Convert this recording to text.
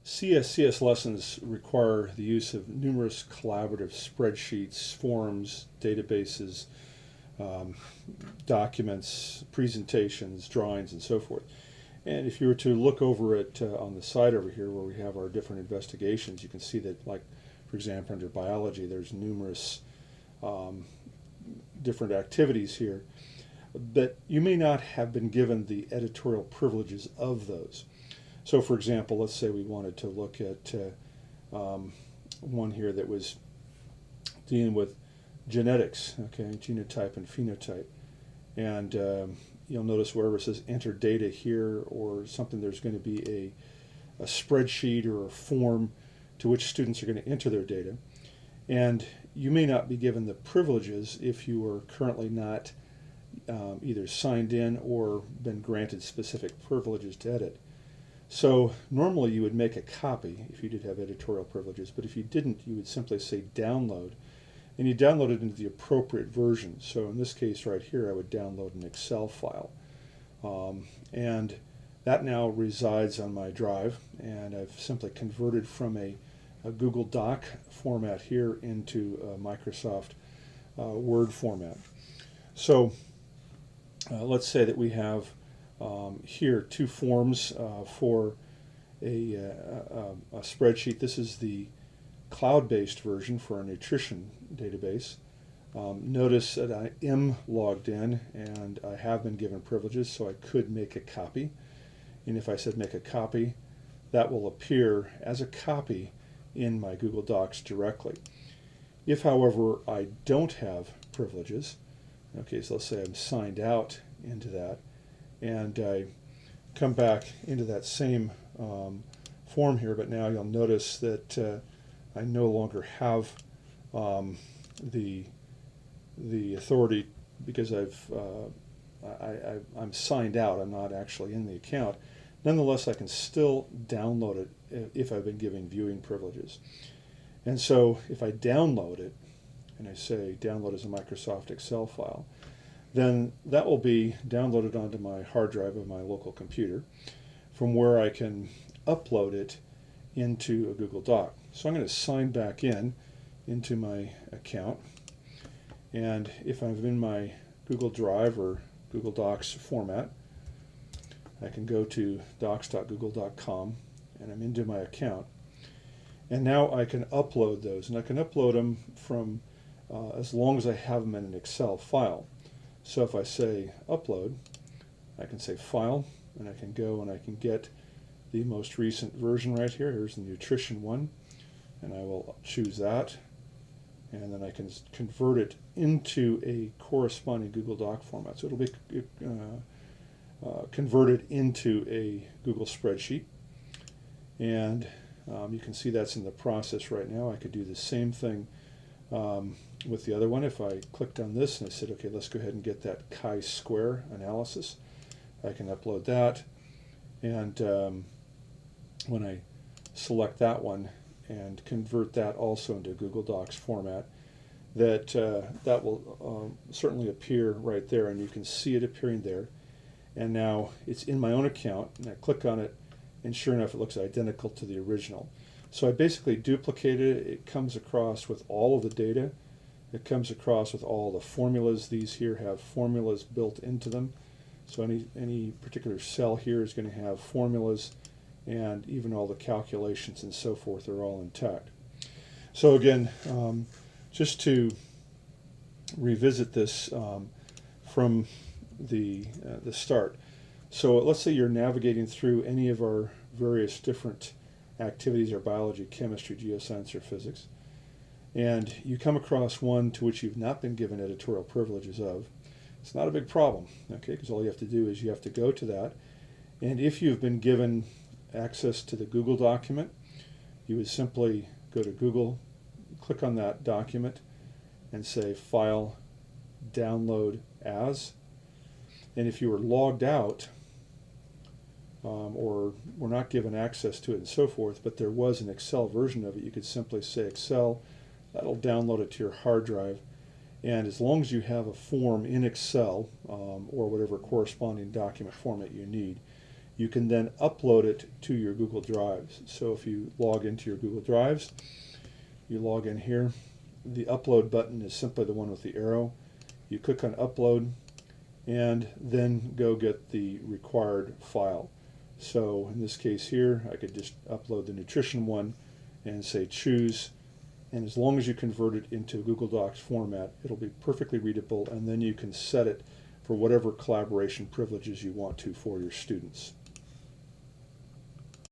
CSCS lessons require the use of numerous collaborative spreadsheets, forms, databases, um, documents, presentations, drawings, and so forth. And if you were to look over it on the side over here where we have our different investigations, you can see that, like, for example, under biology, there's numerous um, different activities here, but you may not have been given the editorial privileges of those. So, for example, let's say we wanted to look at one here that was dealing with genetics, okay, genotype and phenotype. And you'll notice wherever it says enter data here or something, there's going to be a spreadsheet or a form to which students are going to enter their data. And you may not be given the privileges if you are currently not either signed in or been granted specific privileges to edit. So normally you would make a copy if you did have editorial privileges, but if you didn't, you would simply say download, and you download it into the appropriate version. So in this case right here, I would download an Excel file. And that now resides on my drive, and I've simply converted from a Google Doc format here into a Microsoft Word format. So let's say that we have here two forms for a spreadsheet. This is the cloud-based version for our nutrition database. Notice that I am logged in and I have been given privileges, so I could make a copy. And if I said make a copy, that will appear as a copy in my Google Docs directly. If, however, I don't have privileges, okay, so let's say I'm signed out into that, and I come back into that same form here, but now you'll notice that I no longer have the authority because I'm signed out. I'm not actually in the account. Nonetheless, I can still download it if I've been given viewing privileges. And so if I download it, and I say download as a Microsoft Excel file, then that will be downloaded onto my hard drive of my local computer, from where I can upload it into a Google Doc. So I'm going to sign back into my account, and if I'm in my Google Drive or Google Docs format, I can go to docs.google.com, and I'm into my account, and now I can upload those, and I can upload them from as long as I have them in an Excel file. So if I say upload, I can say file, and I can go and I can get the most recent version right here. Here's the nutrition one, and I will choose that, and then I can convert it into a corresponding Google Doc format. So it'll be converted into a Google spreadsheet, and you can see that's in the process right now. I could do the same thing with the other one. If I clicked on this and I said, okay, let's go ahead and get that chi-square analysis, I can upload that, and when I select that one and convert that also into Google Docs format, that will certainly appear right there, and you can see it appearing there. And now it's in my own account, and I click on it, and sure enough, it looks identical to the original. So I basically duplicated it. It comes across with all of the data. It comes across with all the formulas. These here have formulas built into them. So any particular cell here is going to have formulas, and even all the calculations and so forth are all intact. So again, just to revisit this from the start. So let's say you're navigating through any of our various different activities, or biology, chemistry, geoscience, or physics, and you come across one to which you've not been given editorial privileges of. It's not a big problem, okay, because all you have to do is you have to go to that, and if you've been given access to the Google document, you would simply go to Google, click on that document, and say File, Download As. And if you were logged out or were not given access to it and so forth, but there was an Excel version of it, you could simply say Excel, that'll download it to your hard drive, and as long as you have a form in Excel or whatever corresponding document format you need, you can then upload it to your Google Drives. So if you log into your Google Drives, you log in here. The upload button is simply the one with the arrow. You click on upload and then go get the required file. So in this case here, I could just upload the nutrition one and say choose, and as long as you convert it into Google Docs format, it'll be perfectly readable, and then you can set it for whatever collaboration privileges you want to for your students.